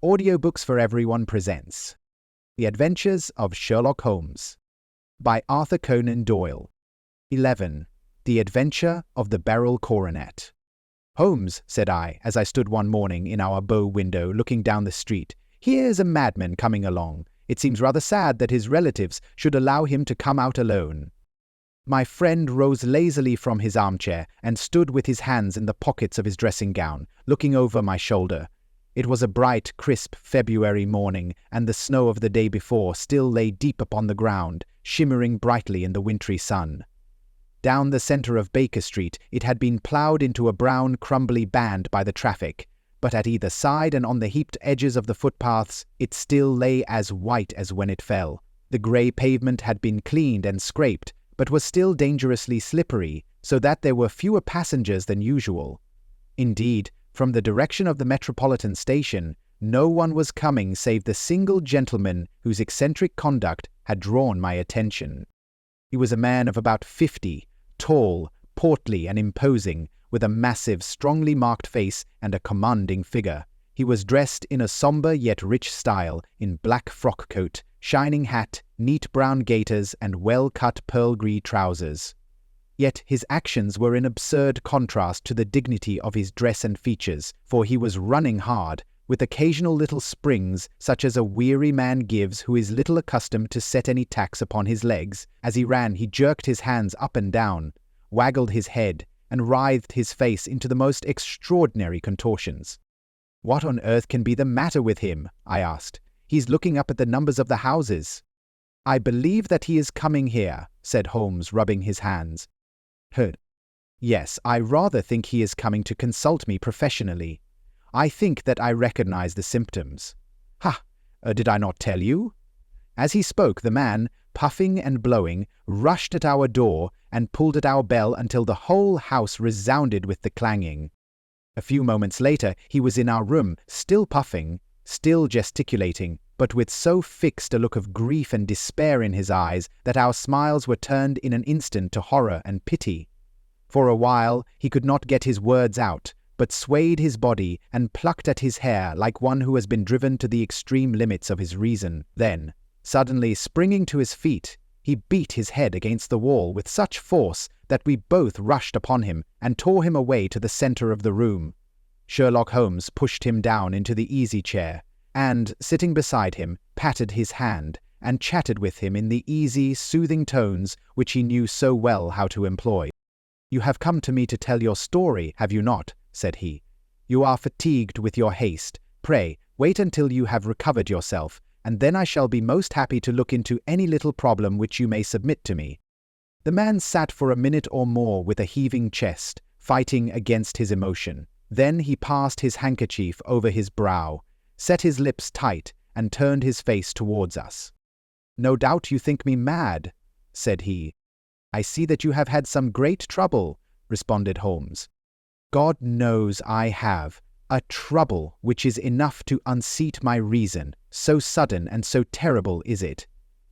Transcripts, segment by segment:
Audiobooks for Everyone presents The Adventures of Sherlock Holmes by Arthur Conan Doyle. 11. The Adventure of the Beryl Coronet. "Holmes," said I, as I stood one morning in our bow window looking down the street, "here's a madman coming along. It seems rather sad that his relatives should allow him to come out alone." My friend rose lazily from his armchair and stood with his hands in the pockets of his dressing gown, looking over my shoulder. It was a bright, crisp February morning, and the snow of the day before still lay deep upon the ground, shimmering brightly in the wintry sun. Down the center of Baker Street it had been ploughed into a brown, crumbly band by the traffic, but at either side and on the heaped edges of the footpaths it still lay as white as when it fell. The grey pavement had been cleaned and scraped, but was still dangerously slippery, so that there were fewer passengers than usual. Indeed, from the direction of the Metropolitan Station, no one was coming save the single gentleman whose eccentric conduct had drawn my attention. He was a man of about 50, tall, portly, and imposing, with a massive, strongly marked face and a commanding figure. He was dressed in a somber yet rich style, in black frock coat, shining hat, neat brown gaiters, and well-cut pearl-grey trousers. Yet his actions were in absurd contrast to the dignity of his dress and features, for he was running hard, with occasional little springs such as a weary man gives who is little accustomed to set any tax upon his legs. As he ran he jerked his hands up and down, waggled his head, and writhed his face into the most extraordinary contortions. "What on earth can be the matter with him?" I asked. "He's looking up at the numbers of the houses." "I believe that he is coming here," said Holmes, rubbing his hands. "Yes, I rather think he is coming to consult me professionally. I think that I recognize the symptoms." "Ha! Did I not tell you?" As he spoke, the man, puffing and blowing, rushed at our door and pulled at our bell until the whole house resounded with the clanging. A few moments later he was in our room, still puffing, still gesticulating, but with so fixed a look of grief and despair in his eyes that our smiles were turned in an instant to horror and pity. For a while he could not get his words out, but swayed his body and plucked at his hair like one who has been driven to the extreme limits of his reason. Then, suddenly springing to his feet, he beat his head against the wall with such force that we both rushed upon him and tore him away to the center of the room. Sherlock Holmes pushed him down into the easy-chair, and, sitting beside him, patted his hand, and chatted with him in the easy, soothing tones which he knew so well how to employ. "You have come to me to tell your story, have you not?" said he. "You are fatigued with your haste. Pray, wait until you have recovered yourself, and then I shall be most happy to look into any little problem which you may submit to me." The man sat for a minute or more with a heaving chest, fighting against his emotion. Then he passed his handkerchief over his brow, set his lips tight, and turned his face towards us. "No doubt you think me mad," said he. "I see that you have had some great trouble," responded Holmes. "God knows I have. A trouble which is enough to unseat my reason, so sudden and so terrible is it.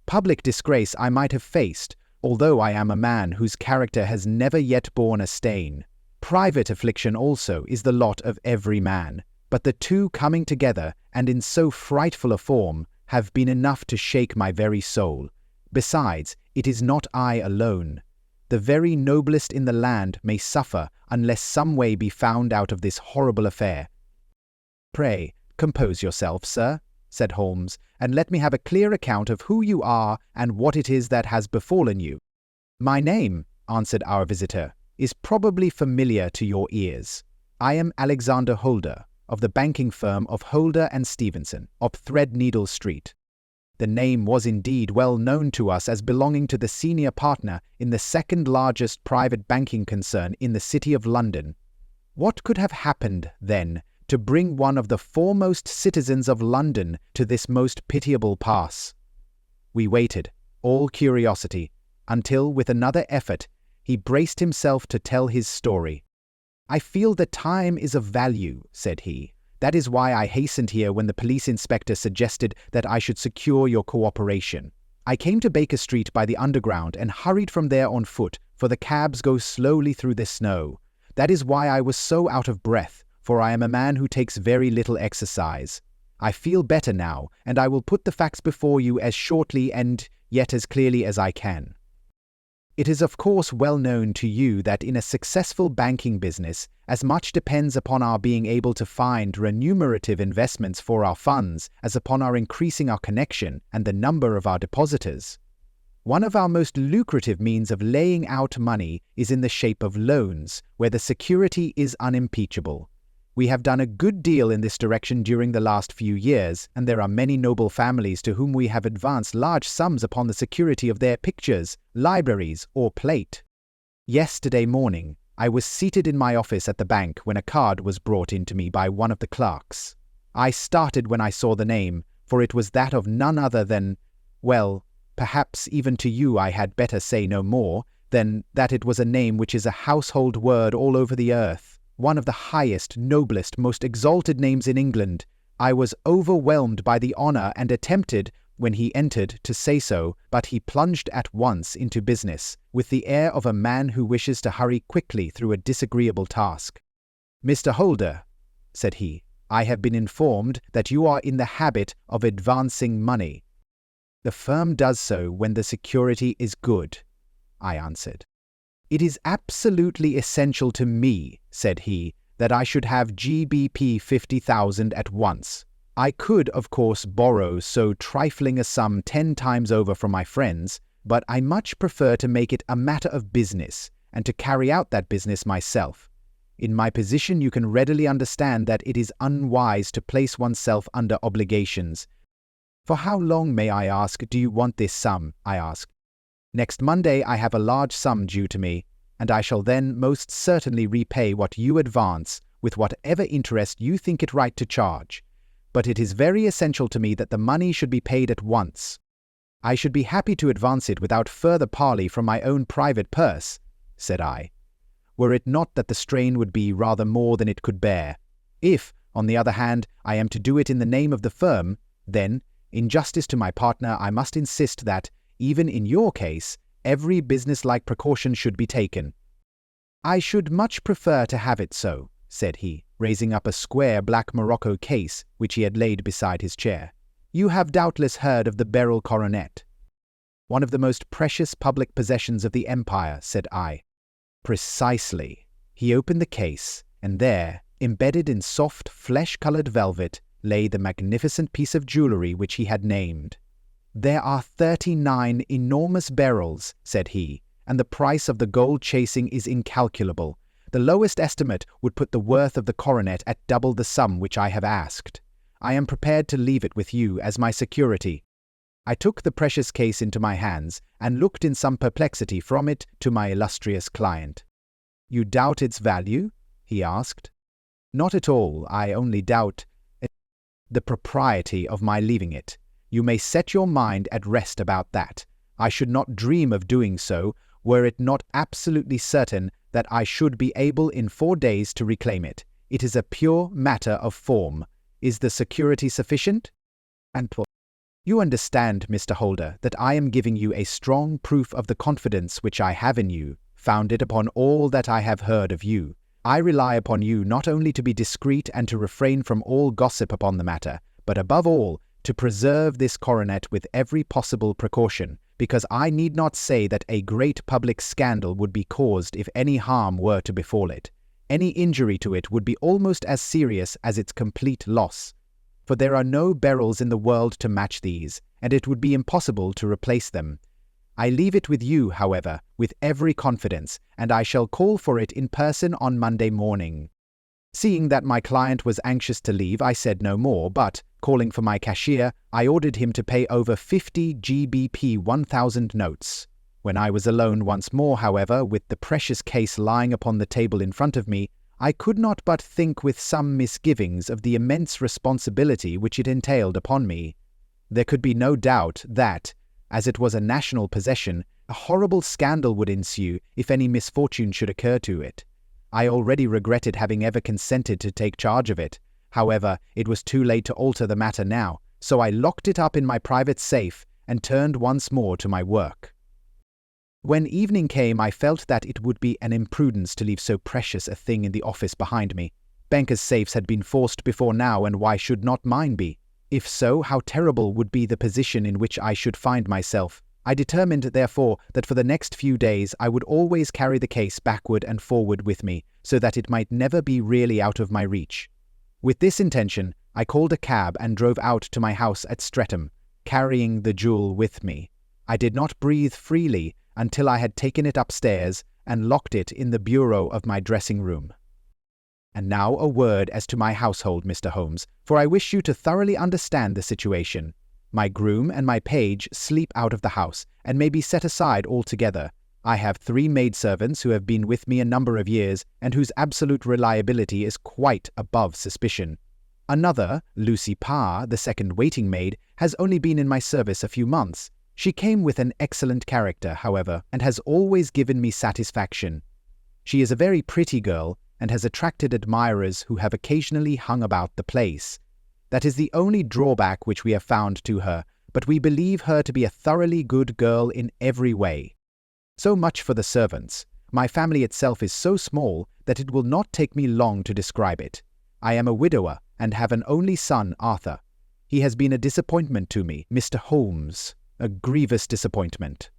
Public disgrace I might have faced, although I am a man whose character has never yet borne a stain. Private affliction also is the lot of every man, but the two coming together, and in so frightful a form, have been enough to shake my very soul. Besides, it is not I alone. The very noblest in the land may suffer unless some way be found out of this horrible affair." "Pray, compose yourself, sir," said Holmes, "and let me have a clear account of who you are and what it is that has befallen you." "My name," answered our visitor, "is probably familiar to your ears. I am Alexander Holder, of the banking firm of Holder and Stevenson, of Threadneedle Street." The name was indeed well known to us as belonging to the senior partner in the second largest private banking concern in the city of London. What could have happened, then, to bring one of the foremost citizens of London to this most pitiable pass? We waited, all curiosity, until, with another effort, he braced himself to tell his story. "I feel that time is of value," said he. "That is why I hastened here when the police inspector suggested that I should secure your cooperation. I came to Baker Street by the Underground and hurried from there on foot, for the cabs go slowly through the snow. That is why I was so out of breath, for I am a man who takes very little exercise. I feel better now, and I will put the facts before you as shortly and yet as clearly as I can. It is of course well known to you that in a successful banking business, as much depends upon our being able to find remunerative investments for our funds as upon our increasing our connection and the number of our depositors. One of our most lucrative means of laying out money is in the shape of loans, where the security is unimpeachable. We have done a good deal in this direction during the last few years, and there are many noble families to whom we have advanced large sums upon the security of their pictures, libraries, or plate. Yesterday morning, I was seated in my office at the bank when a card was brought in to me by one of the clerks. I started when I saw the name, for it was that of none other than, well, perhaps even to you I had better say no more than that it was a name which is a household word all over the earth, one of the highest, noblest, most exalted names in England. I was overwhelmed by the honor and attempted, when he entered, to say so, but he plunged at once into business, with the air of a man who wishes to hurry quickly through a disagreeable task. "Mr. Holder," said he, "I have been informed that you are in the habit of advancing money." "The firm does so when the security is good," I answered. "It is absolutely essential to me," said he, "that I should have GBP 50,000 at once. I could, of course, borrow so trifling a sum 10 times over from my friends, but I much prefer to make it a matter of business, and to carry out that business myself. In my position you can readily understand that it is unwise to place oneself under obligations." "For how long, may I ask, do you want this sum?" I asked. "Next Monday I have a large sum due to me, and I shall then most certainly repay what you advance with whatever interest you think it right to charge. But it is very essential to me that the money should be paid at once. I should be happy to advance it without further parley from my own private purse," said I, "were it not that the strain would be rather more than it could bear. If, on the other hand, I am to do it in the name of the firm, then, in justice to my partner, I must insist that, even in your case, every business-like precaution should be taken." "I should much prefer to have it so," said he, raising up a square black morocco case which he had laid beside his chair. "You have doubtless heard of the Beryl Coronet." "One of the most precious public possessions of the empire," said I. "Precisely." He opened the case, and there, embedded in soft, flesh-colored velvet, lay the magnificent piece of jewelry which he had named. "There are 39 enormous beryls," said he, "and the price of the gold chasing is incalculable. The lowest estimate would put the worth of the coronet at double the sum which I have asked. I am prepared to leave it with you as my security." I took the precious case into my hands, and looked in some perplexity from it to my illustrious client. "You doubt its value?" he asked. "Not at all. I only doubt the propriety of my leaving it. You may set your mind at rest about that. I should not dream of doing so, were it not absolutely certain that I should be able in 4 days to reclaim it. It is a pure matter of form. Is the security sufficient?" "You understand, Mr. Holder, that I am giving you a strong proof of the confidence which I have in you, founded upon all that I have heard of you. I rely upon you not only to be discreet and to refrain from all gossip upon the matter, but above all, to preserve this coronet with every possible precaution, because I need not say that a great public scandal would be caused if any harm were to befall it. Any injury to it would be almost as serious as its complete loss. For there are no beryls in the world to match these, and it would be impossible to replace them. I leave it with you, however, with every confidence, and I shall call for it in person on Monday morning." Seeing that my client was anxious to leave, I said no more, but, calling for my cashier, I ordered him to pay over 50 GBP 1,000 notes. When I was alone once more, however, with the precious case lying upon the table in front of me, I could not but think with some misgivings of the immense responsibility which it entailed upon me. There could be no doubt that, as it was a national possession, a horrible scandal would ensue if any misfortune should occur to it. I already regretted having ever consented to take charge of it. However, it was too late to alter the matter now, so I locked it up in my private safe and turned once more to my work. When evening came, I felt that it would be an imprudence to leave so precious a thing in the office behind me. Bankers' safes had been forced before now, and why should not mine be? If so, how terrible would be the position in which I should find myself. I determined, therefore, that for the next few days I would always carry the case backward and forward with me, so that it might never be really out of my reach. With this intention, I called a cab and drove out to my house at Streatham, carrying the jewel with me. I did not breathe freely until I had taken it upstairs and locked it in the bureau of my dressing-room. And now a word as to my household, Mr. Holmes, for I wish you to thoroughly understand the situation. My groom and my page sleep out of the house, and may be set aside altogether. I have 3 maidservants who have been with me a number of years, and whose absolute reliability is quite above suspicion. Another, Lucy Parr, the second waiting maid, has only been in my service a few months. She came with an excellent character, however, and has always given me satisfaction. She is a very pretty girl, and has attracted admirers who have occasionally hung about the place. That is the only drawback which we have found to her, but we believe her to be a thoroughly good girl in every way. So much for the servants. My family itself is so small that it will not take me long to describe it. I am a widower, and have an only son, Arthur. He has been a disappointment to me, Mr. Holmes, a grievous disappointment.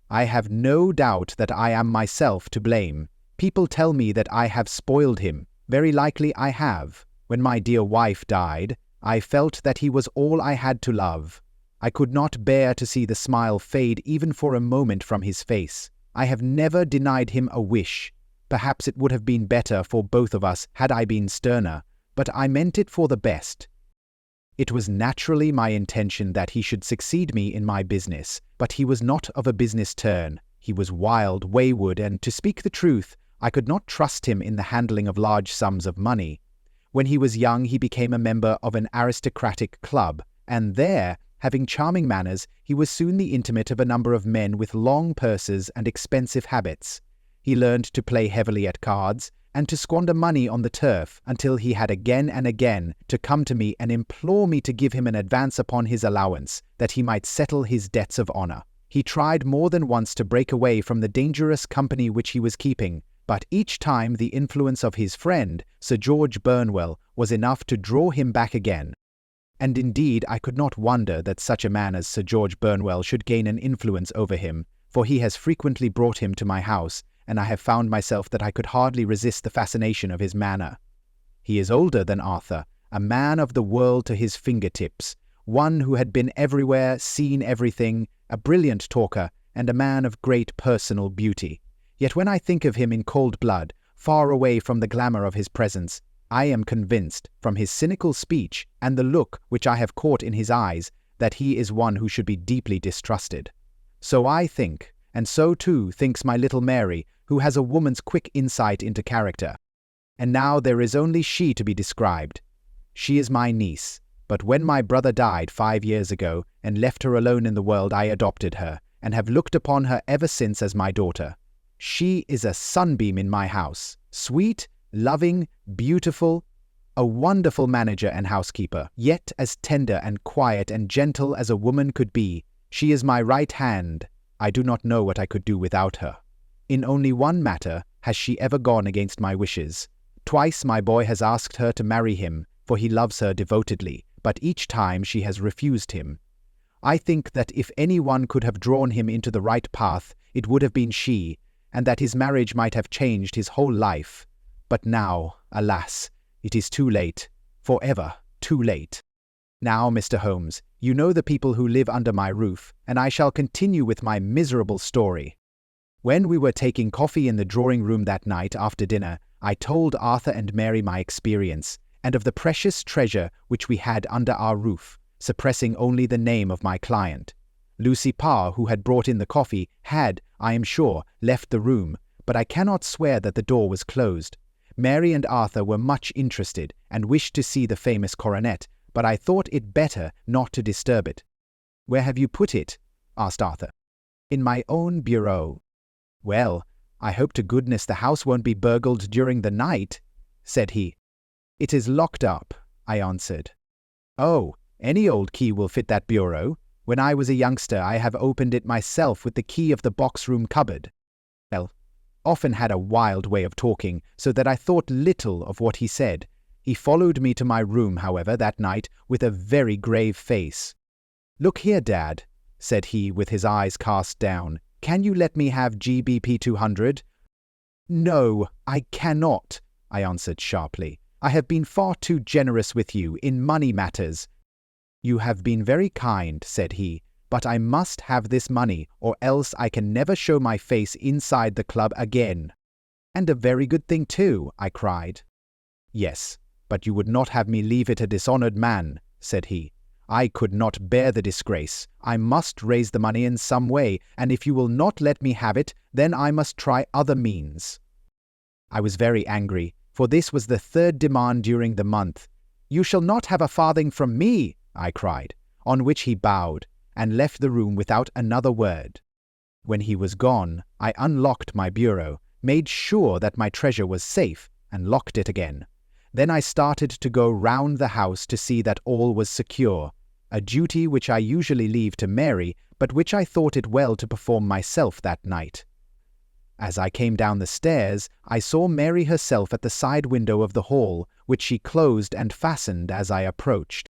I have no doubt that I am myself to blame. People tell me that I have spoiled him. Very likely I have. When my dear wife died, I felt that he was all I had to love. I could not bear to see the smile fade even for a moment from his face. I have never denied him a wish. Perhaps it would have been better for both of us had I been sterner, but I meant it for the best. It was naturally my intention that he should succeed me in my business, but he was not of a business turn. He was wild, wayward, and, to speak the truth, I could not trust him in the handling of large sums of money. When he was young, he became a member of an aristocratic club, and there, having charming manners, he was soon the intimate of a number of men with long purses and expensive habits. He learned to play heavily at cards, and to squander money on the turf, until he had again and again to come to me and implore me to give him an advance upon his allowance, that he might settle his debts of honour. He tried more than once to break away from the dangerous company which he was keeping, but each time the influence of his friend, Sir George Burnwell, was enough to draw him back again. And indeed I could not wonder that such a man as Sir George Burnwell should gain an influence over him, for he has frequently brought him to my house, and I have found myself that I could hardly resist the fascination of his manner. He is older than Arthur, a man of the world to his fingertips, one who had been everywhere, seen everything, a brilliant talker, and a man of great personal beauty. Yet when I think of him in cold blood, far away from the glamour of his presence, I am convinced, from his cynical speech and the look which I have caught in his eyes, that he is one who should be deeply distrusted. So I think, and so too thinks my little Mary, who has a woman's quick insight into character. And now there is only she to be described. She is my niece, but when my brother died 5 years ago and left her alone in the world, I adopted her, and have looked upon her ever since as my daughter. She is a sunbeam in my house, sweet, loving, beautiful, a wonderful manager and housekeeper, yet as tender and quiet and gentle as a woman could be. She is my right hand. I do not know what I could do without her. In only one matter has she ever gone against my wishes. Twice my boy has asked her to marry him, for he loves her devotedly, but each time she has refused him. I think that if anyone could have drawn him into the right path, it would have been she, and that his marriage might have changed his whole life. But now, alas, it is too late, forever too late. Now, Mr. Holmes, you know the people who live under my roof, and I shall continue with my miserable story. When we were taking coffee in the drawing-room that night after dinner, I told Arthur and Mary my experience, and of the precious treasure which we had under our roof, suppressing only the name of my client. Lucy Parr, who had brought in the coffee, had, I am sure, left the room, but I cannot swear that the door was closed. Mary and Arthur were much interested, and wished to see the famous coronet, but I thought it better not to disturb it. "Where have you put it?" asked Arthur. "In my own bureau." "Well, I hope to goodness the house won't be burgled during the night," said he. "It is locked up," I answered. "Oh, any old key will fit that bureau. When I was a youngster, I have opened it myself with the key of the box-room cupboard." Well, often had a wild way of talking, so that I thought little of what he said. He followed me to my room, however, that night with a very grave face. "Look here, Dad," said he with his eyes cast down. "Can you let me have GBP 200? "No, I cannot," I answered sharply. "I have been far too generous with you in money matters." "You have been very kind," said he, "but I must have this money, or else I can never show my face inside the club again." "And a very good thing too," I cried. "Yes, but you would not have me leave it a dishonored man," said he. "I could not bear the disgrace. I must raise the money in some way, and if you will not let me have it, then I must try other means." I was very angry, for this was the third demand during the month. "You shall not have a farthing from me," I cried, on which he bowed, and left the room without another word. When he was gone, I unlocked my bureau, made sure that my treasure was safe, and locked it again. Then I started to go round the house to see that all was secure, a duty which I usually leave to Mary, but which I thought it well to perform myself that night. As I came down the stairs, I saw Mary herself at the side window of the hall, which she closed and fastened as I approached.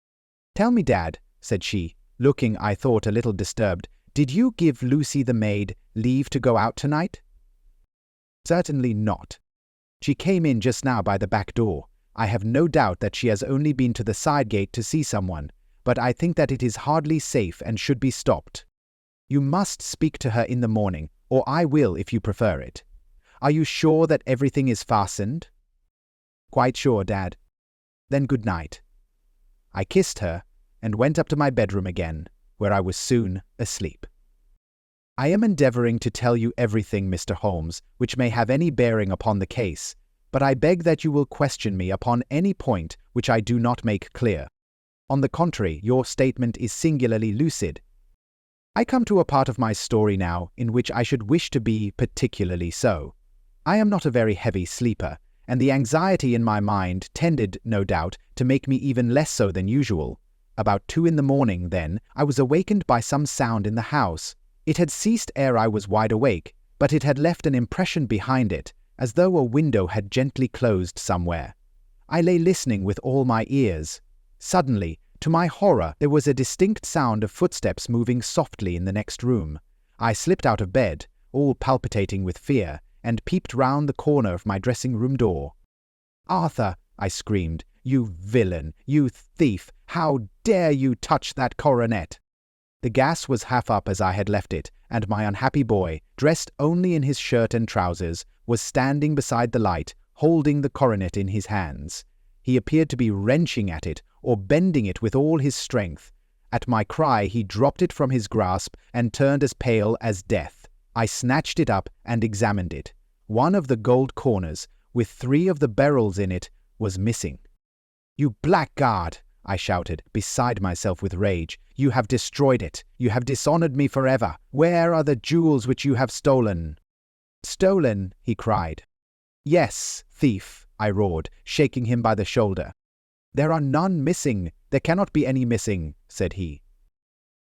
"Tell me, Dad," said she, looking, I thought, a little disturbed, "did you give Lucy the maid leave to go out tonight?" "Certainly not. She came in just now by the back door. I have no doubt that she has only been to the side gate to see someone, but I think that it is hardly safe and should be stopped. You must speak to her in the morning, or I will if you prefer it. Are you sure that everything is fastened?" "Quite sure, Dad." "Then good night." I kissed her and went up to my bedroom again, where I was soon asleep. I am endeavoring to tell you everything, Mr. Holmes, which may have any bearing upon the case, but I beg that you will question me upon any point which I do not make clear. On the contrary, your statement is singularly lucid. I come to a part of my story now in which I should wish to be particularly so. I am not a very heavy sleeper, and the anxiety in my mind tended, no doubt, to make me even less so than usual. About 2 in the morning, then, I was awakened by some sound in the house. It had ceased ere I was wide awake, but it had left an impression behind it, as though a window had gently closed somewhere. I lay listening with all my ears. Suddenly, to my horror, there was a distinct sound of footsteps moving softly in the next room. I slipped out of bed, all palpitating with fear, and peeped round the corner of my dressing-room door. "Arthur," I screamed, "you villain, you thief, how dare you touch that coronet?" The gas was half up as I had left it, and my unhappy boy, dressed only in his shirt and trousers, was standing beside the light, holding the coronet in his hands. He appeared to be wrenching at it, or bending it with all his strength. At my cry he dropped it from his grasp and turned as pale as death. I snatched it up and examined it. One of the gold corners, with 3 of the beryls in it, was missing. "You blackguard!" I shouted, beside myself with rage. "You have destroyed it. You have dishonored me forever. Where are the jewels which you have stolen?" "Stolen?" he cried. "Yes, thief," I roared, shaking him by the shoulder. "There are none missing. There cannot be any missing," said he.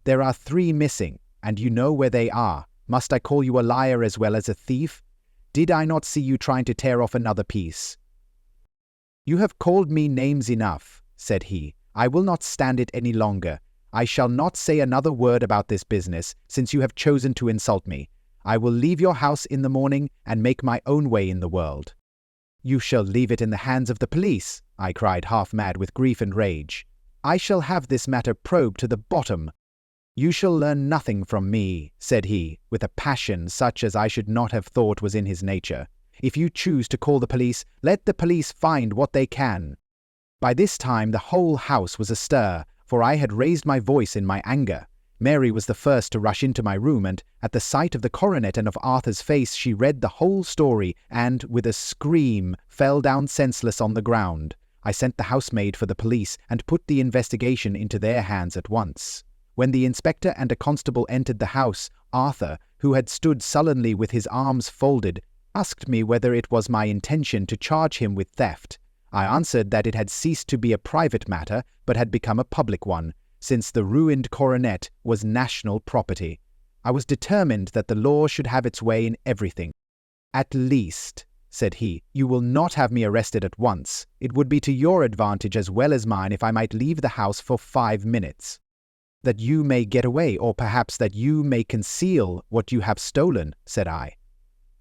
"There are 3 missing, and you know where they are. Must I call you a liar as well as a thief? Did I not see you trying to tear off another piece?" "You have called me names enough," said he. "I will not stand it any longer. I shall not say another word about this business, since you have chosen to insult me. I will leave your house in the morning and make my own way in the world." "You shall leave it in the hands of the police," I cried, half mad with grief and rage. "I shall have this matter probed to the bottom." "You shall learn nothing from me," said he, with a passion such as I should not have thought was in his nature. "If you choose to call the police, let the police find what they can." By this time the whole house was astir, for I had raised my voice in my anger. Mary was the first to rush into my room, and at the sight of the coronet and of Arthur's face she read the whole story, and, with a scream, fell down senseless on the ground. I sent the housemaid for the police, and put the investigation into their hands at once. When the inspector and a constable entered the house, Arthur, who had stood sullenly with his arms folded, asked me whether it was my intention to charge him with theft. I answered that it had ceased to be a private matter, but had become a public one, since the ruined coronet was national property. I was determined that the law should have its way in everything. At least, said he. "You will not have me arrested at once. It would be to your advantage as well as mine if I might leave the house for 5 minutes. That you may get away, or perhaps that you may conceal what you have stolen," said I.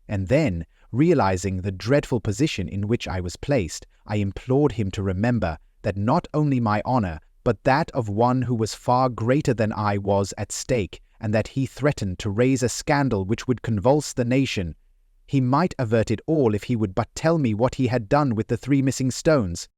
And then, realizing the dreadful position in which I was placed, I implored him to remember that not only my honor, but that of one who was far greater than I was at stake, and that he threatened to raise a scandal which would convulse the nation. He might avert it all if he would but tell me what he had done with the 3 missing stones.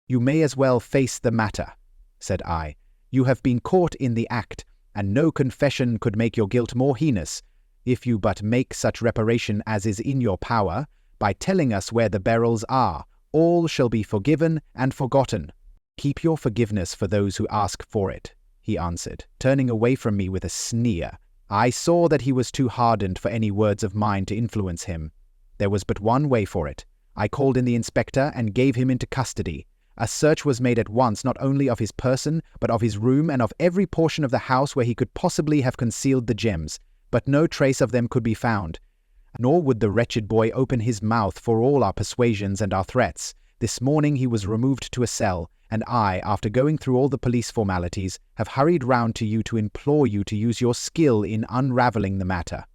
"You may as well face the matter," said I. "You have been caught in the act, and no confession could make your guilt more heinous. If you but make such reparation as is in your power, by telling us where the beryls are, all shall be forgiven and forgotten." "Keep your forgiveness for those who ask for it," he answered, turning away from me with a sneer. I saw that he was too hardened for any words of mine to influence him. There was but one way for it. I called in the inspector and gave him into custody. A search was made at once not only of his person, but of his room and of every portion of the house where he could possibly have concealed the gems, but no trace of them could be found. Nor would the wretched boy open his mouth for all our persuasions and our threats. This morning he was removed to a cell, and I, after going through all the police formalities, have hurried round to you to implore you to use your skill in unravelling the matter.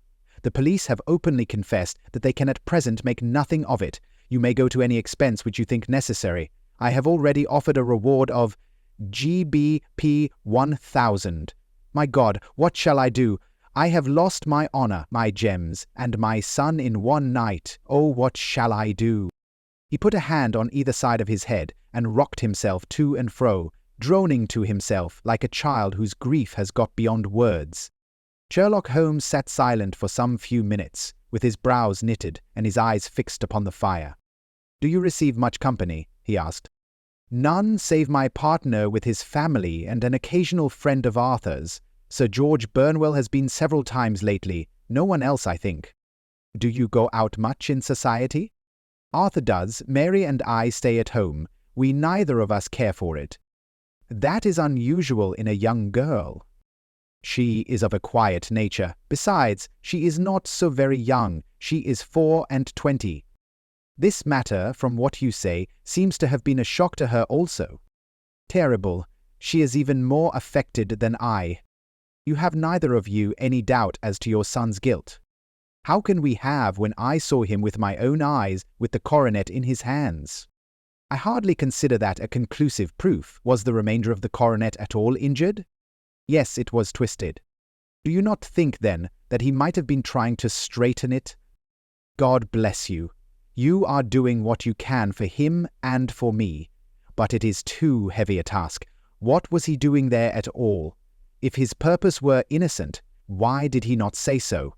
The police have openly confessed that they can at present make nothing of it. You may go to any expense which you think necessary. I have already offered a reward of GBP 1,000. My God, what shall I do? I have lost my honor, my gems, and my son in one night. Oh, what shall I do?" He put a hand on either side of his head and rocked himself to and fro, droning to himself like a child whose grief has got beyond words. Sherlock Holmes sat silent for some few minutes, with his brows knitted and his eyes fixed upon the fire. "Do you receive much company?" he asked. "None save my partner with his family and an occasional friend of Arthur's. Sir George Burnwell has been several times lately. No one else, I think." "Do you go out much in society?" "Arthur does. Mary and I stay at home. We neither of us care for it." "That is unusual in a young girl." "She is of a quiet nature. Besides, she is not so very young. She is 24. This matter, from what you say, seems to have been a shock to her also." "Terrible. She is even more affected than I." "You have neither of you any doubt as to your son's guilt?" "How can we have when I saw him with my own eyes with the coronet in his hands?" "I hardly consider that a conclusive proof. Was the remainder of the coronet at all injured?" "Yes, it was twisted." "Do you not think, then, that he might have been trying to straighten it?" "God bless you. You are doing what you can for him and for me. But it is too heavy a task. What was he doing there at all? If his purpose were innocent, why did he not say so?"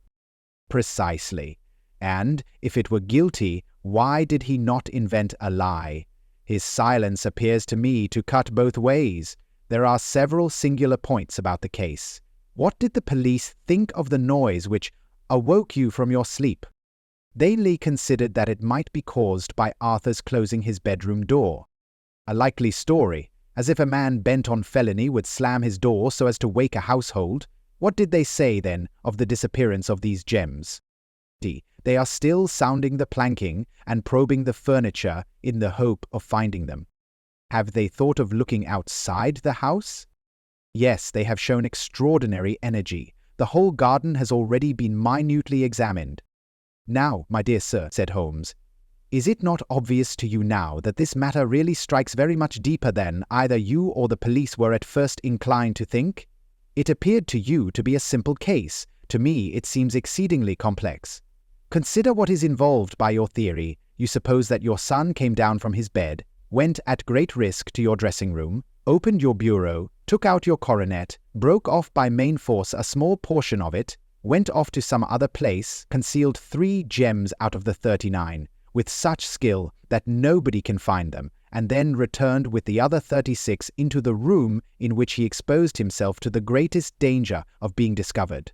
"Precisely. And, if it were guilty, why did he not invent a lie? His silence appears to me to cut both ways. There are several singular points about the case. What did the police think of the noise which awoke you from your sleep?" "They considered that it might be caused by Arthur's closing his bedroom door." "A likely story, as if a man bent on felony would slam his door so as to wake a household. What did they say, then, of the disappearance of these gems?" "They are still sounding the planking and probing the furniture in the hope of finding them." "Have they thought of looking outside the house?" "Yes, they have shown extraordinary energy. The whole garden has already been minutely examined." "Now, my dear sir," said Holmes, "is it not obvious to you now that this matter really strikes very much deeper than either you or the police were at first inclined to think? It appeared to you to be a simple case. To me it seems exceedingly complex. Consider what is involved by your theory. You suppose that your son came down from his bed, went at great risk to your dressing room, opened your bureau, took out your coronet, broke off by main force a small portion of it, went off to some other place, concealed 3 gems out of the 39, with such skill that nobody can find them, and then returned with the other 36 into the room in which he exposed himself to the greatest danger of being discovered.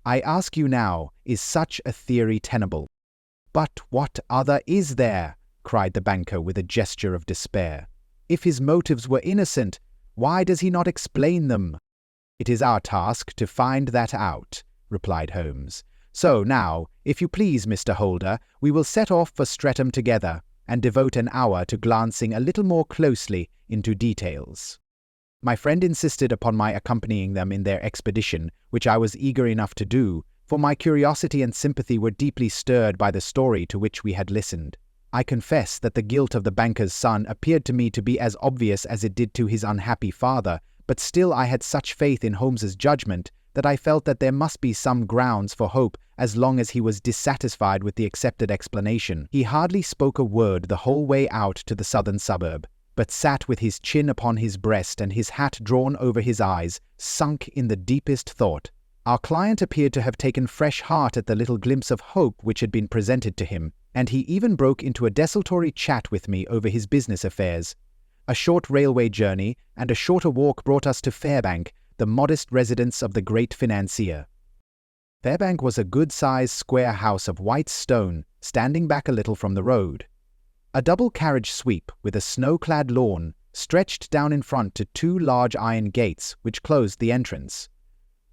I ask you now, is such a theory tenable?" "But what other is there?" cried the banker with a gesture of despair. "If his motives were innocent, why does he not explain them?" "It is our task to find that out," replied Holmes. So now, if you please, Mr. Holder, we will set off for Streatham together and devote an hour to glancing a little more closely into details." My friend insisted upon my accompanying them in their expedition, which I was eager enough to do, for my curiosity and sympathy were deeply stirred by the story to which we had listened. I confess that the guilt of the banker's son appeared to me to be as obvious as it did to his unhappy father, but still I had such faith in Holmes's judgment that I felt that there must be some grounds for hope as long as he was dissatisfied with the accepted explanation. He hardly spoke a word the whole way out to the southern suburb, but sat with his chin upon his breast and his hat drawn over his eyes, sunk in the deepest thought. Our client appeared to have taken fresh heart at the little glimpse of hope which had been presented to him, and he even broke into a desultory chat with me over his business affairs. A short railway journey and a shorter walk brought us to Fairbank, the modest residence of the great financier. Fairbank was a good-sized square house of white stone, standing back a little from the road. A double-carriage sweep with a snow-clad lawn stretched down in front to two large iron gates which closed the entrance.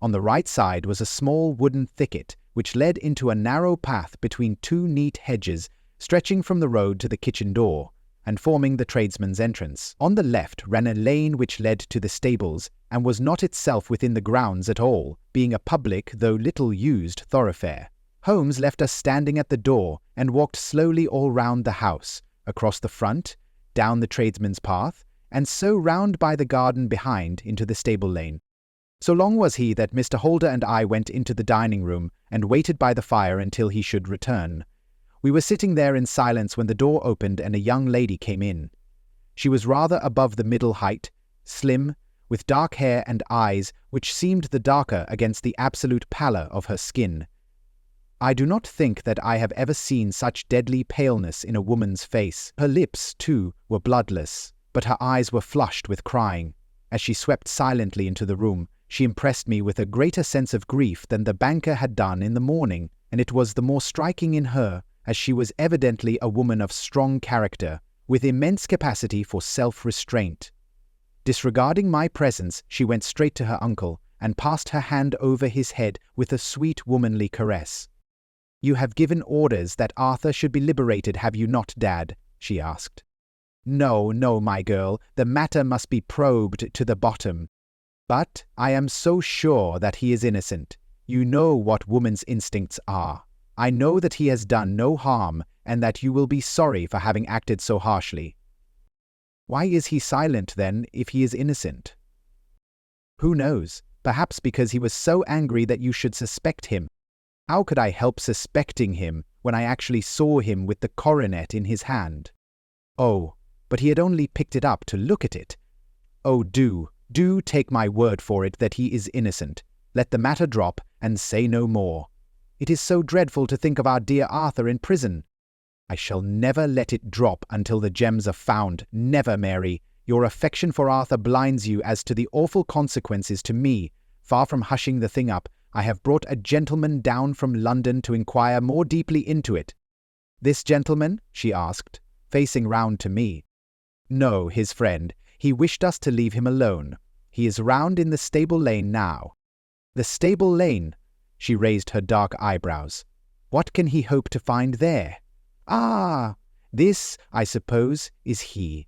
On the right side was a small wooden thicket which led into a narrow path between two neat hedges stretching from the road to the kitchen door and forming the tradesman's entrance. On the left ran a lane which led to the stables and was not itself within the grounds at all, being a public though little used thoroughfare. Holmes left us standing at the door and walked slowly all round the house, across the front, down the tradesman's path, and so round by the garden behind into the stable lane. So long was he that Mr. Holder and I went into the dining room and waited by the fire until he should return. We were sitting there in silence when the door opened and a young lady came in. She was rather above the middle height, slim, with dark hair and eyes which seemed the darker against the absolute pallor of her skin. I do not think that I have ever seen such deadly paleness in a woman's face. Her lips, too, were bloodless, but her eyes were flushed with crying. As she swept silently into the room, she impressed me with a greater sense of grief than the banker had done in the morning, and it was the more striking in her, as she was evidently a woman of strong character, with immense capacity for self-restraint. Disregarding my presence, she went straight to her uncle, and passed her hand over his head with a sweet womanly caress. "You have given orders that Arthur should be liberated, have you not, Dad?" she asked. "No, no, my girl, the matter must be probed to the bottom. But I am so sure that he is innocent. You know what woman's instincts are. I know that he has done no harm, and that you will be sorry for having acted so harshly." "Why is he silent, then, if he is innocent?" "Who knows? Perhaps because he was so angry that you should suspect him." "How could I help suspecting him when I actually saw him with the coronet in his hand?" "Oh, but he had only picked it up to look at it." "Oh, do take my word for it that he is innocent. Let the matter drop, and say no more. It is so dreadful to think of our dear Arthur in prison." "I shall never let it drop until the gems are found. Never, Mary. Your affection for Arthur blinds you as to the awful consequences to me. Far from hushing the thing up, I have brought a gentleman down from London to inquire more deeply into it." "This gentleman?" she asked, facing round to me. "No, his friend. He wished us to leave him alone. He is round in the stable lane now." "The stable lane?" She raised her dark eyebrows. "What can he hope to find there?" "Ah, this, I suppose, is he.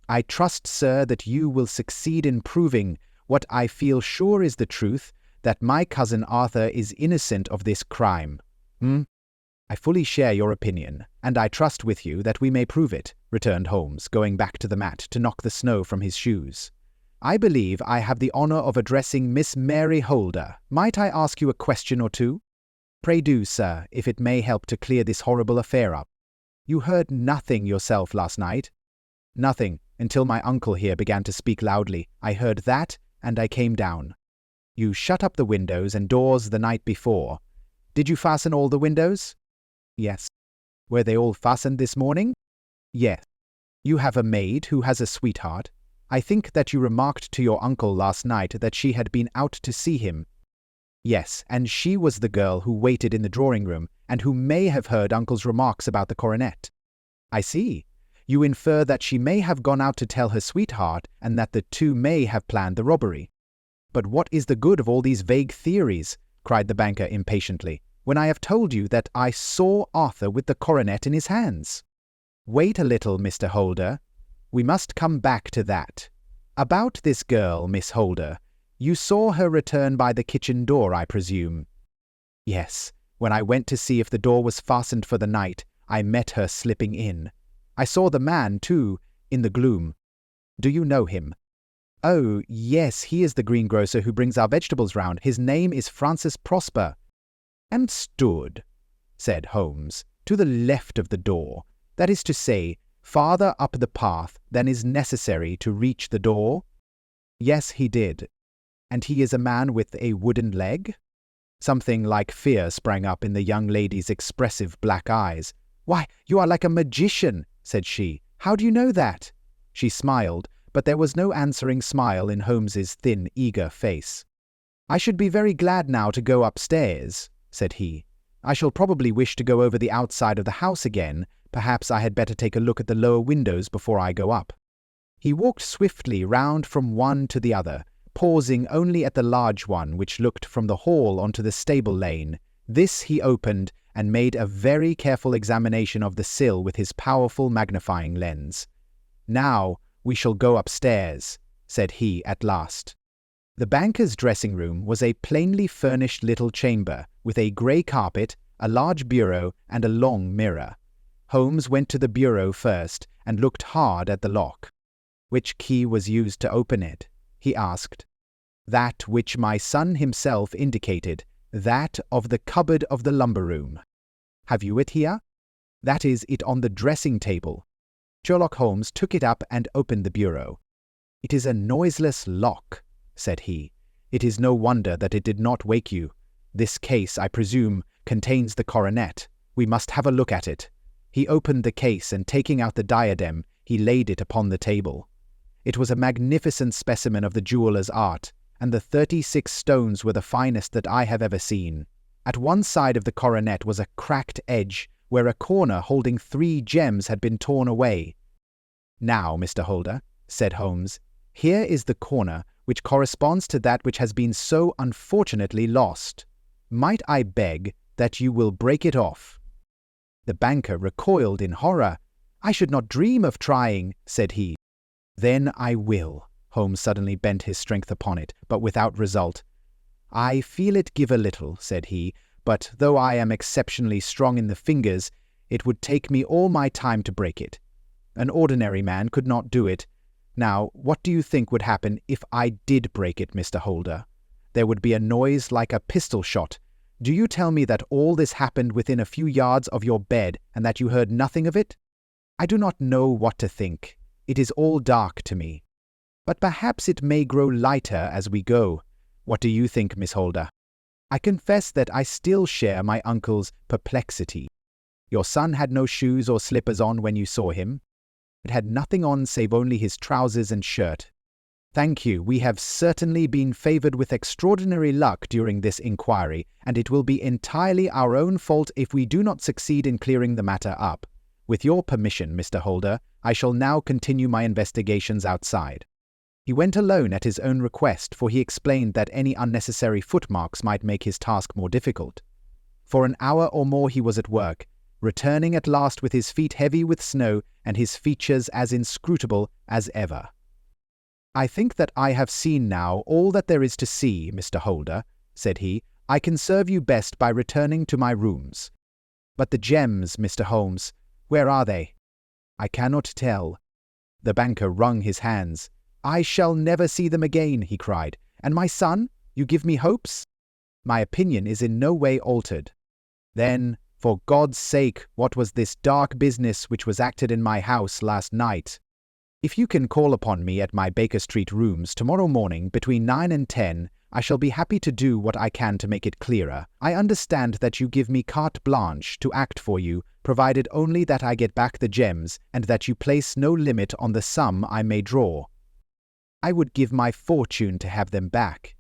I trust, sir, that you will succeed in proving, what I feel sure is the truth, that my cousin Arthur is innocent of this crime. "I fully share your opinion, and I trust with you that we may prove it," returned Holmes, going back to the mat to knock the snow from his shoes. "I believe I have the honor of addressing Miss Mary Holder. Might I ask you a question or two?" "Pray do, sir, if it may help to clear this horrible affair up." "You heard nothing yourself last night?" "Nothing, until my uncle here began to speak loudly. I heard that, and I came down." "You shut up the windows and doors the night before. Did you fasten all the windows?" "Yes." "Were they all fastened this morning?" "Yes." "You have a maid who has a sweetheart. I think that you remarked to your uncle last night that she had been out to see him." "Yes, and she was the girl who waited in the drawing-room, and who may have heard uncle's remarks about the coronet." "I see. You infer that she may have gone out to tell her sweetheart, and that the two may have planned the robbery." "But what is the good of all these vague theories?" cried the banker impatiently. when I have told you that I saw Arthur with the coronet in his hands? Wait a little, Mr. Holder. We must come back to that. About this girl, Miss Holder. You saw her return by the kitchen door, I presume? Yes. When I went to see if the door was fastened for the night, I met her slipping in. I saw the man, too, in the gloom. Do you know him? Oh, yes, he is the greengrocer who brings our vegetables round. His name is Francis Prosper. And stood, said Holmes, to the left of the door, that is to say, farther up the path than is necessary to reach the door? Yes, he did. And he is a man with a wooden leg? Something like fear sprang up in the young lady's expressive black eyes. Why, you are like a magician, said she. How do you know that? She smiled, but there was no answering smile in Holmes's thin, eager face. I should be very glad now to go upstairs, said he. I shall probably wish to go over the outside of the house again. Perhaps I had better take a look at the lower windows before I go up. He walked swiftly round from one to the other, pausing only at the large one which looked from the hall onto the stable lane. This he opened and made a very careful examination of the sill with his powerful magnifying lens. Now we shall go upstairs, said he at last. The banker's dressing-room was a plainly furnished little chamber, with a grey carpet, a large bureau, and a long mirror. Holmes went to the bureau first, and looked hard at the lock. Which key was used to open it? He asked. That which my son himself indicated, that of the cupboard of the lumber-room. Have you it here? That is it on the dressing-table. Sherlock Holmes took it up and opened the bureau. It is a noiseless lock, said he. It is no wonder that it did not wake you. This case, I presume, contains the coronet. We must have a look at it. He opened the case, and taking out the diadem, he laid it upon the table. It was a magnificent specimen of the jeweller's art, and the 36 stones were the finest that I have ever seen. At one side of the coronet was a cracked edge, where a corner holding 3 gems had been torn away. Now, Mr. Holder, said Holmes, here is the corner which corresponds to that which has been so unfortunately lost. Might I beg that you will break it off? The banker recoiled in horror. I should not dream of trying, said he. Then I will. Holmes suddenly bent his strength upon it, but without result. I feel it give a little, said he, but though I am exceptionally strong in the fingers, it would take me all my time to break it. An ordinary man could not do it. Now, what do you think would happen if I did break it, Mr. Holder? There would be a noise like a pistol shot. Do you tell me that all this happened within a few yards of your bed, and that you heard nothing of it? I do not know what to think. It is all dark to me. But perhaps it may grow lighter as we go. What do you think, Miss Holder? I confess that I still share my uncle's perplexity. Your son had no shoes or slippers on when you saw him. It had nothing on save only his trousers and shirt. Thank you, we have certainly been favoured with extraordinary luck during this inquiry, and it will be entirely our own fault if we do not succeed in clearing the matter up. With your permission, Mr. Holder, I shall now continue my investigations outside. He went alone at his own request, for he explained that any unnecessary footmarks might make his task more difficult. For an hour or more he was at work, returning at last with his feet heavy with snow and his features as inscrutable as ever. I think that I have seen now all that there is to see, Mr. Holder, said he. I can serve you best by returning to my rooms. But the gems, Mr. Holmes, where are they? I cannot tell. The banker wrung his hands. I shall never see them again, he cried. And my son? You give me hopes? My opinion is in no way altered. Then, for God's sake, what was this dark business which was acted in my house last night? If you can call upon me at my Baker Street rooms tomorrow morning between 9 and 10, I shall be happy to do what I can to make it clearer. I understand that you give me carte blanche to act for you, provided only that I get back the gems and that you place no limit on the sum I may draw. I would give my fortune to have them back.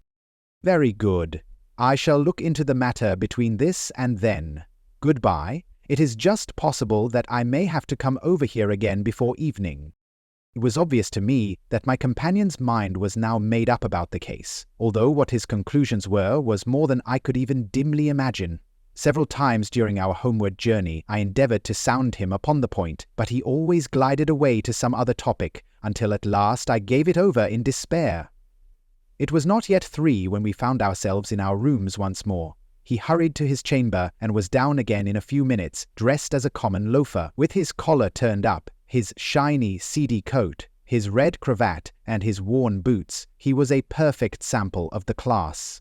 Very good. I shall look into the matter between this and then. Goodbye. It is just possible that I may have to come over here again before evening. It was obvious to me that my companion's mind was now made up about the case, although what his conclusions were was more than I could even dimly imagine. Several times during our homeward journey I endeavored to sound him upon the point, but he always glided away to some other topic, until at last I gave it over in despair. It was not yet 3 when we found ourselves in our rooms once more. He hurried to his chamber and was down again in a few minutes, dressed as a common loafer, with his collar turned up, his shiny, seedy coat, his red cravat, and his worn boots. He was a perfect sample of the class.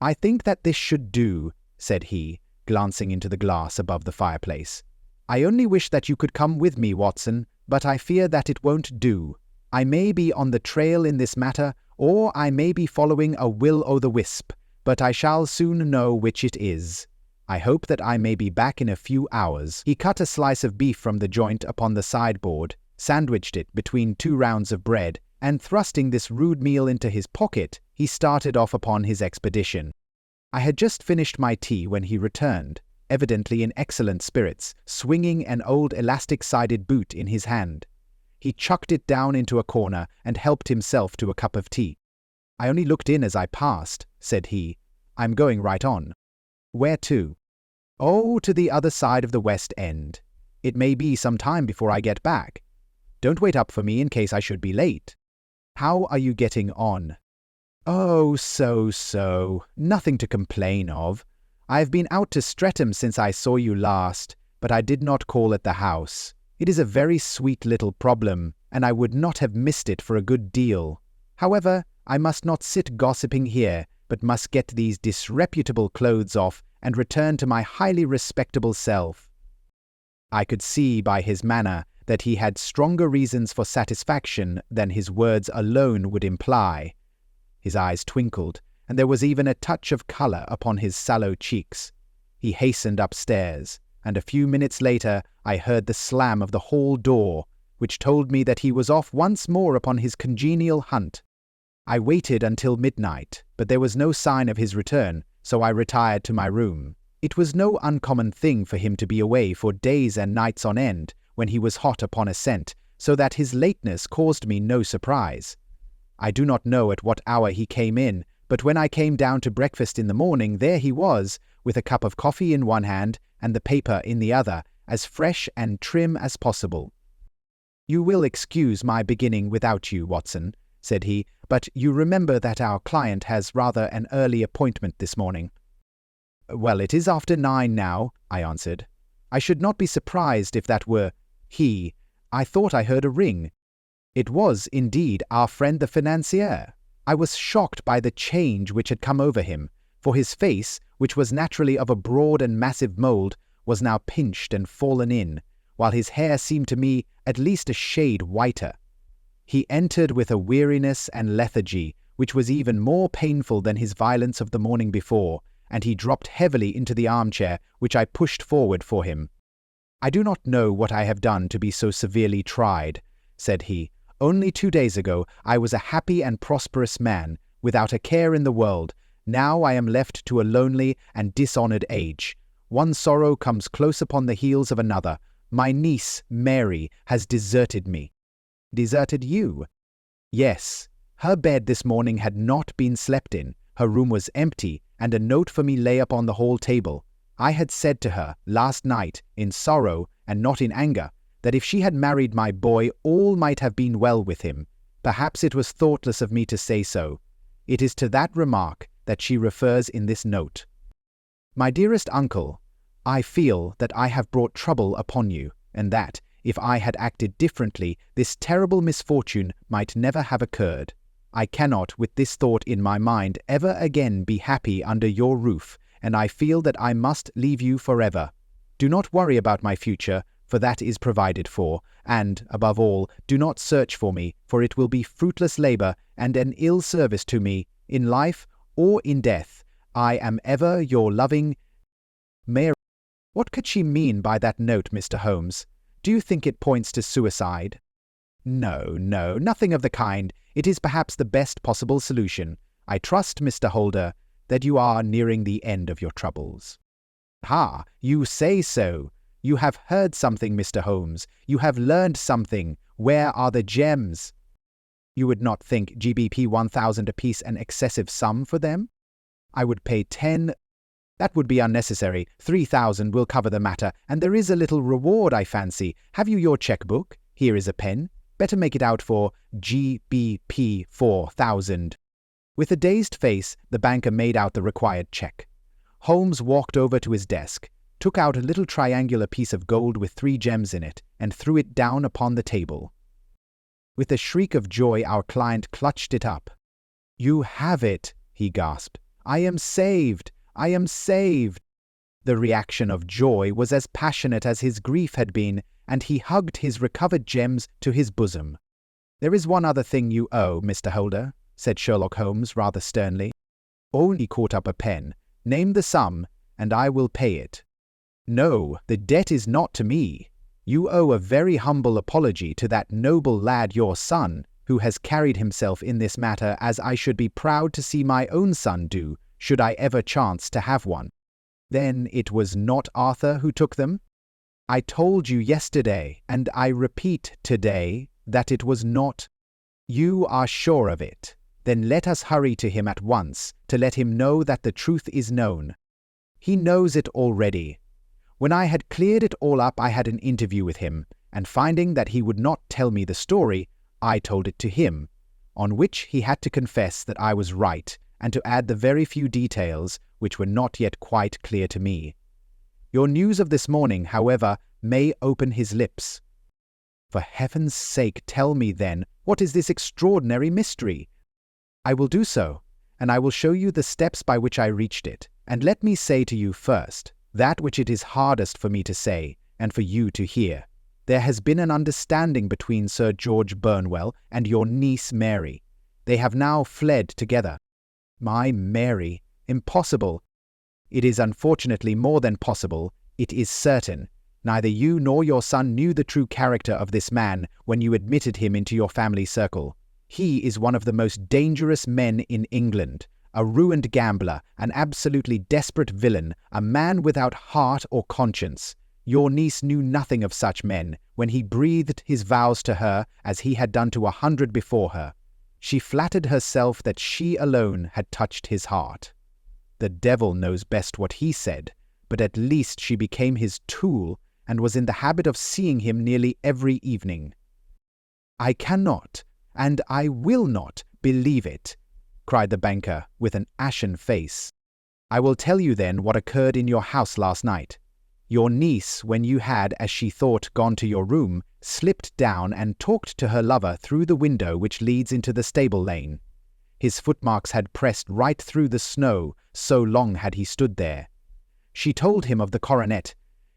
"I think that this should do," said he, glancing into the glass above the fireplace. "I only wish that you could come with me, Watson, but I fear that it won't do. I may be on the trail in this matter, or I may be following a will-o'-the-wisp, but I shall soon know which it is. I hope that I may be back in a few hours." He cut a slice of beef from the joint upon the sideboard, sandwiched it between 2 rounds of bread, and thrusting this rude meal into his pocket, he started off upon his expedition. I had just finished my tea when he returned, evidently in excellent spirits, swinging an old elastic-sided boot in his hand. He chucked it down into a corner and helped himself to a cup of tea. "I only looked in as I passed," said he. "I'm going right on." "Where to?" "Oh, to the other side of the West End. It may be some time before I get back. Don't wait up for me in case I should be late." "How are you getting on?" "Oh, so. Nothing to complain of. I have been out to Streatham since I saw you last, but I did not call at the house. It is a very sweet little problem, and I would not have missed it for a good deal. However, I must not sit gossiping here, but must get these disreputable clothes off and return to my highly respectable self." I could see by his manner that he had stronger reasons for satisfaction than his words alone would imply. His eyes twinkled, and there was even a touch of colour upon his sallow cheeks. He hastened upstairs, and a few minutes later I heard the slam of the hall door, which told me that he was off once more upon his congenial hunt. I waited until midnight, but there was no sign of his return, so I retired to my room. It was no uncommon thing for him to be away for days and nights on end when he was hot upon a scent, so that his lateness caused me no surprise. I do not know at what hour he came in, but when I came down to breakfast in the morning, there he was, with a cup of coffee in one hand and the paper in the other, as fresh and trim as possible. "You will excuse my beginning without you, Watson," said he, "but you remember that our client has rather an early appointment this morning." "Well, it is after 9 now," I answered. "I should not be surprised if that were he. I thought I heard a ring." It was, indeed, our friend the financier. I was shocked by the change which had come over him, for his face, which was naturally of a broad and massive mould, was now pinched and fallen in, while his hair seemed to me at least a shade whiter. He entered with a weariness and lethargy which was even more painful than his violence of the morning before, and he dropped heavily into the armchair which I pushed forward for him. "I do not know what I have done to be so severely tried," said he. "Only 2 days ago I was a happy and prosperous man, without a care in the world. Now I am left to a lonely and dishonoured age. One sorrow comes close upon the heels of another. My niece, Mary, has deserted me." "Deserted you?" "Yes. Her bed this morning had not been slept in. Her room was empty, and a note for me lay upon the hall table. I had said to her last night, in sorrow and not in anger, that if she had married my boy all might have been well with him. Perhaps it was thoughtless of me to say so. It is to that remark that she refers in this note. My dearest uncle, I feel that I have brought trouble upon you, and that, if I had acted differently, this terrible misfortune might never have occurred. I cannot, with this thought in my mind, ever again be happy under your roof, and I feel that I must leave you forever. Do not worry about my future, for that is provided for, and, above all, do not search for me, for it will be fruitless labour and an ill service to me, in life or in death. I am ever your loving Mary. What could she mean by that note, Mr. Holmes? Do you think it points to suicide? No, nothing of the kind. It is perhaps the best possible solution. I trust, Mr. Holder, that you are nearing the end of your troubles. Ha! You say so. You have heard something, Mr. Holmes. You have learned something. Where are the gems? You would not think GBP 1,000 apiece an excessive sum for them? I would pay 10 That would be unnecessary. 3,000 will cover the matter, and there is a little reward, I fancy. Have you your checkbook? Here is a pen. Better make it out for GBP 4,000. With a dazed face, the banker made out the required check. Holmes walked over to his desk, took out a little triangular piece of gold with 3 gems in it, and threw it down upon the table. With a shriek of joy, our client clutched it up. "You have it," he gasped. "I am saved! I am saved!" The reaction of joy was as passionate as his grief had been, and he hugged his recovered gems to his bosom. "There is one other thing you owe, Mr. Holder," said Sherlock Holmes rather sternly. He caught up a pen. "Name the sum, and I will pay it." "No, the debt is not to me. You owe a very humble apology to that noble lad your son, who has carried himself in this matter as I should be proud to see my own son do, should I ever chance to have one." "Then it was not Arthur who took them?" "I told you yesterday, and I repeat today, that it was not." "You are sure of it? Then let us hurry to him at once, to let him know that the truth is known." "He knows it already. When I had cleared it all up, I had an interview with him, and finding that he would not tell me the story, I told it to him, on which he had to confess that I was right, and to add the very few details which were not yet quite clear to me. Your news of this morning, however, may open his lips." "For heaven's sake, tell me then, what is this extraordinary mystery?" "I will do so, and I will show you the steps by which I reached it. And let me say to you first, that which it is hardest for me to say, and for you to hear. There has been an understanding between Sir George Burnwell and your niece Mary. They have now fled together." "My Mary! Impossible!" "It is unfortunately more than possible. It is certain. Neither you nor your son knew the true character of this man when you admitted him into your family circle. He is one of the most dangerous men in England. A ruined gambler, an absolutely desperate villain, a man without heart or conscience. Your niece knew nothing of such men when he breathed his vows to her as he had done to 100 before her. She flattered herself that she alone had touched his heart. The devil knows best what he said, but at least she became his tool and was in the habit of seeing him nearly every evening." "I cannot, and I will not, believe it," cried the banker with an ashen face. "I will tell you then what occurred in your house last night. Your niece, when you had, as she thought, gone to your room, slipped down and talked to her lover through the window which leads into the stable lane. His footmarks had pressed right through the snow, so long had he stood there. She told him of the coronet.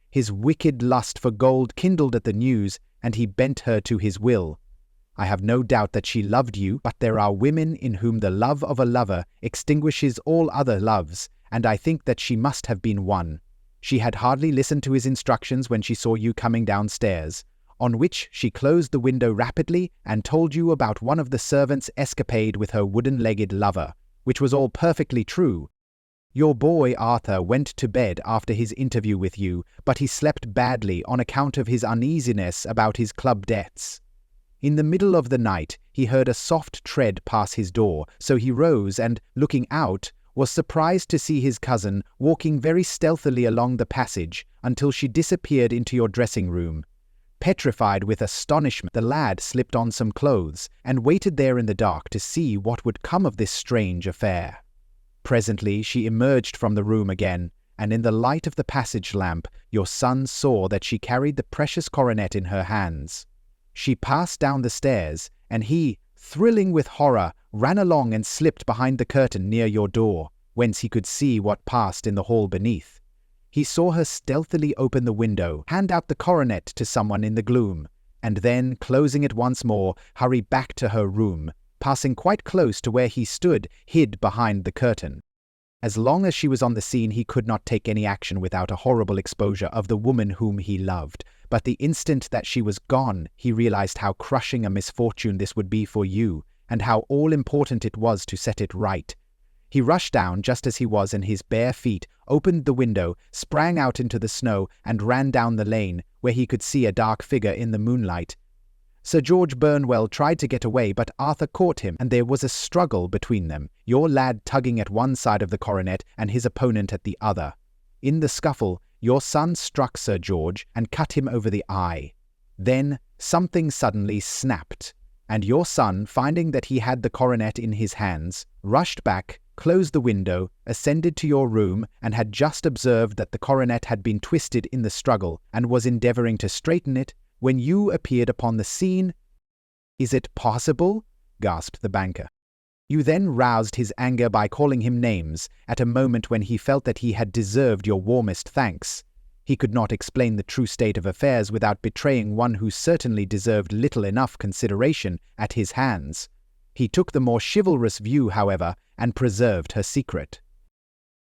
His wicked lust for gold kindled at the news, and he bent her to his will. I have no doubt that she loved you, but there are women in whom the love of a lover extinguishes all other loves, and I think that she must have been one. She had hardly listened to his instructions when she saw you coming downstairs, on which she closed the window rapidly and told you about one of the servants' escapade with her wooden-legged lover, which was all perfectly true. Your boy Arthur went to bed after his interview with you, but he slept badly on account of his uneasiness about his club debts. In the middle of the night he heard a soft tread pass his door, so he rose and, looking out, was surprised to see his cousin walking very stealthily along the passage until she disappeared into your dressing-room. Petrified with astonishment, the lad slipped on some clothes and waited there in the dark to see what would come of this strange affair. Presently she emerged from the room again, and in the light of the passage lamp your son saw that she carried the precious coronet in her hands. She passed down the stairs, and he, thrilling with horror, ran along and slipped behind the curtain near your door, whence he could see what passed in the hall beneath. He saw her stealthily open the window, hand out the coronet to someone in the gloom, and then, closing it once more, hurry back to her room, passing quite close to where he stood, hid behind the curtain. As long as she was on the scene, he could not take any action without a horrible exposure of the woman whom he loved. But the instant that she was gone, he realized how crushing a misfortune this would be for you, and how all-important it was to set it right. He rushed down just as he was in his bare feet, opened the window, sprang out into the snow, and ran down the lane, where he could see a dark figure in the moonlight. Sir George Burnwell tried to get away, but Arthur caught him, and there was a struggle between them, your lad tugging at one side of the coronet and his opponent at the other. In the scuffle, your son struck Sir George and cut him over the eye. Then something suddenly snapped, and your son, finding that he had the coronet in his hands, rushed back, closed the window, ascended to your room, and had just observed that the coronet had been twisted in the struggle and was endeavouring to straighten it when you appeared upon the scene." "Is it possible?" gasped the banker. "You then roused his anger by calling him names at a moment when he felt that he had deserved your warmest thanks. He could not explain the true state of affairs without betraying one who certainly deserved little enough consideration at his hands. He took the more chivalrous view, however, and preserved her secret."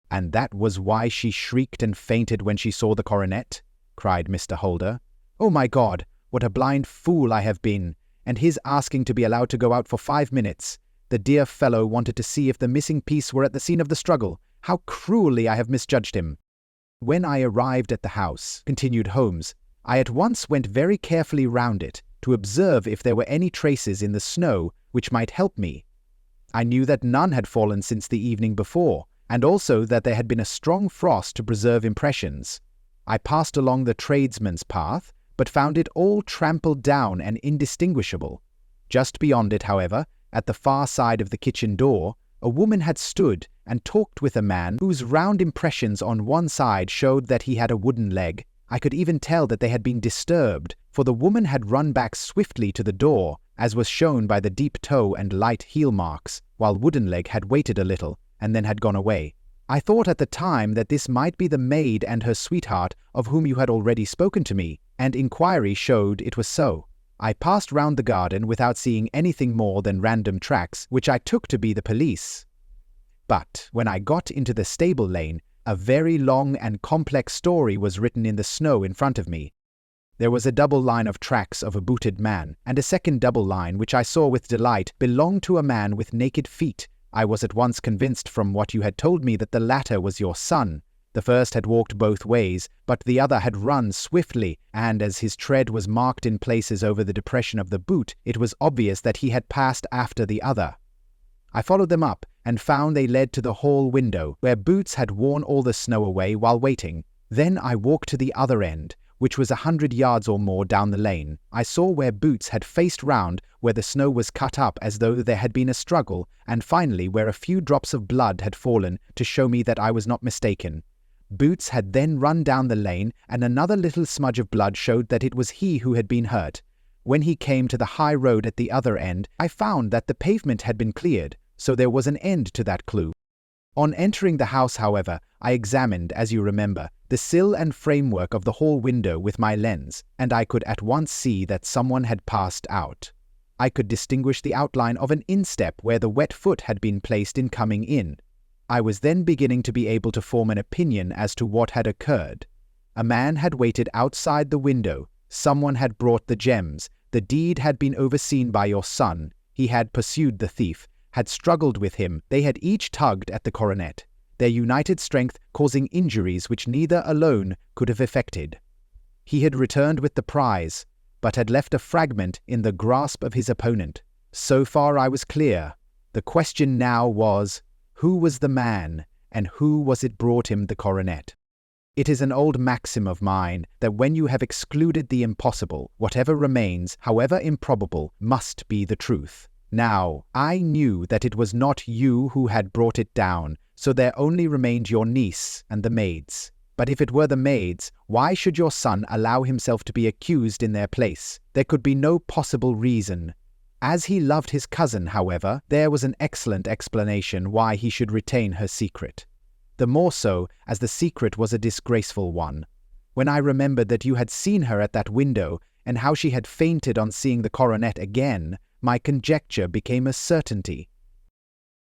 "And that was why she shrieked and fainted when she saw the coronet?" cried Mr. Holder. "Oh my God, what a blind fool I have been! And his asking to be allowed to go out for 5 minutes. The dear fellow wanted to see if the missing piece were at the scene of the struggle. How cruelly I have misjudged him!" "When I arrived at the house," continued Holmes, "I at once went very carefully round it to observe if there were any traces in the snow which might help me. I knew that none had fallen since the evening before, and also that there had been a strong frost to preserve impressions. I passed along the tradesman's path, but found it all trampled down and indistinguishable. Just beyond it, however, at the far side of the kitchen door, a woman had stood and talked with a man whose round impressions on one side showed that he had a wooden leg. I could even tell that they had been disturbed, for the woman had run back swiftly to the door, as was shown by the deep toe and light heel marks, while wooden leg had waited a little, and then had gone away. I thought at the time that this might be the maid and her sweetheart of whom you had already spoken to me, and inquiry showed it was so. I passed round the garden without seeing anything more than random tracks, which I took to be the police. But when I got into the stable lane, a very long and complex story was written in the snow in front of me. There was a double line of tracks of a booted man, and a second double line, which I saw with delight, belonged to a man with naked feet. I was at once convinced from what you had told me that the latter was your son. The first had walked both ways, but the other had run swiftly, and as his tread was marked in places over the depression of the boot, it was obvious that he had passed after the other. I followed them up, and found they led to the hall window, where Boots had worn all the snow away while waiting. Then I walked to the other end, which was 100 yards or more down the lane. I saw where Boots had faced round, where the snow was cut up as though there had been a struggle, and finally where a few drops of blood had fallen to show me that I was not mistaken. Boots had then run down the lane, and another little smudge of blood showed that it was he who had been hurt. When he came to the high road at the other end, I found that the pavement had been cleared, so there was an end to that clue. On entering the house, however, I examined, as you remember, the sill and framework of the hall window with my lens, and I could at once see that someone had passed out. I could distinguish the outline of an instep where the wet foot had been placed in coming in. I was then beginning to be able to form an opinion as to what had occurred. A man had waited outside the window, someone had brought the gems, the deed had been overseen by your son, he had pursued the thief, had struggled with him, they had each tugged at the coronet, their united strength causing injuries which neither alone could have effected. He had returned with the prize, but had left a fragment in the grasp of his opponent. So far I was clear. The question now was, who was the man, and who was it brought him the coronet? It is an old maxim of mine that when you have excluded the impossible, whatever remains, however improbable, must be the truth. Now, I knew that it was not you who had brought it down, so there only remained your niece and the maids. But if it were the maids, why should your son allow himself to be accused in their place? There could be no possible reason. As he loved his cousin, however, there was an excellent explanation why he should retain her secret. The more so, as the secret was a disgraceful one. When I remembered that you had seen her at that window, and how she had fainted on seeing the coronet again, my conjecture became a certainty.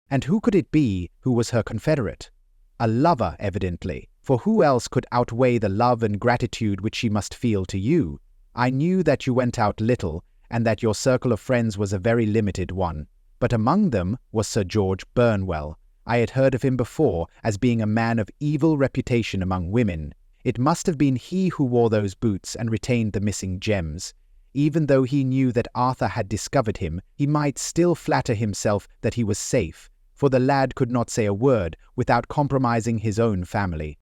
And who could it be who was her confederate? A lover, evidently, for who else could outweigh the love and gratitude which she must feel to you? I knew that you went out little, and that your circle of friends was a very limited one. But among them was Sir George Burnwell. I had heard of him before as being a man of evil reputation among women. It must have been he who wore those boots and retained the missing gems. even though he knew that Arthur had discovered him, he might still flatter himself that he was safe, for the lad could not say a word without compromising his own family.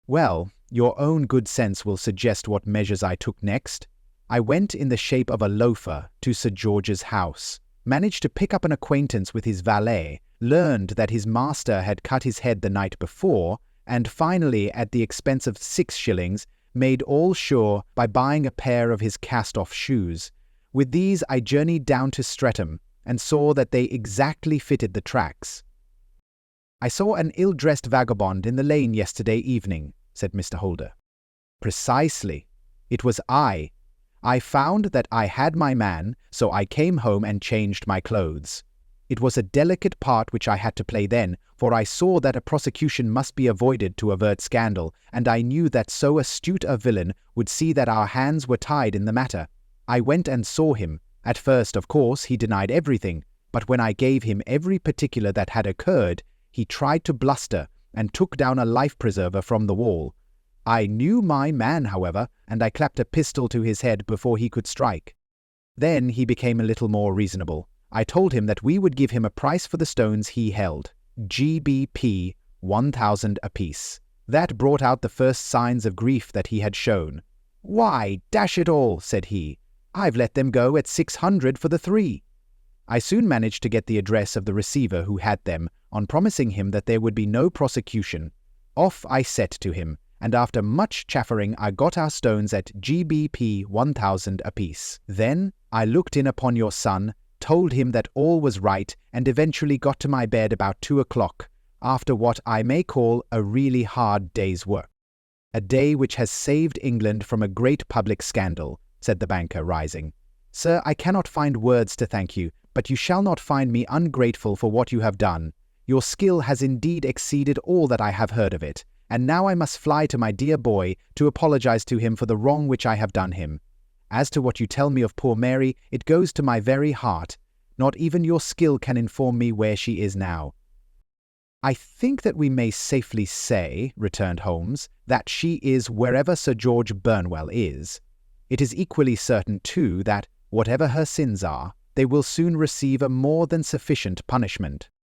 Well, your own good sense will suggest what measures I took next. I went in the shape of a loafer to Sir George's house, managed to pick up an acquaintance with his valet, learned that his master had cut his head the night before, and finally, at the expense of 6 shillings, made all sure by buying a pair of his cast-off shoes. With these I journeyed down to Streatham, and saw that they exactly fitted the tracks. "I saw an ill-dressed vagabond in the lane yesterday evening," said Mr. Holder. "Precisely. It was I. I found that I had my man, so I came home and changed my clothes. It was a delicate part which I had to play then, for I saw that a prosecution must be avoided to avert scandal, and I knew that so astute a villain would see that our hands were tied in the matter. I went and saw him. At first, of course, he denied everything, but when I gave him every particular that had occurred, he tried to bluster and took down a life-preserver from the wall. I knew my man, however, and I clapped a pistol to his head before he could strike. Then he became a little more reasonable. I told him that we would give him a price for the stones he held, GBP 1,000 apiece. That brought out the first signs of grief that he had shown. 'Why, dash it all,' said he, 'I've let them go at 600 for the 3. I soon managed to get the address of the receiver who had them, on promising him that there would be no prosecution. Off I set to him, and after much chaffering I got our stones at GBP 1,000 apiece. Then I looked in upon your son, told him that all was right, and eventually got to my bed about 2 o'clock, after what I may call a really hard day's work. A day which has saved England from a great public scandal,' said the banker, rising. 'Sir, I cannot find words to thank you, but you shall not find me ungrateful for what you have done. Your skill has indeed exceeded all that I have heard of it, and now I must fly to my dear boy to apologize to him for the wrong which I have done him. As to what you tell me of poor Mary, it goes to my very heart. Not even your skill can inform me where she is now.' 'I think that we may safely say,' returned Holmes, 'that she is wherever Sir George Burnwell is. It is equally certain, too, that, whatever her sins are, they will soon receive a more than sufficient punishment.'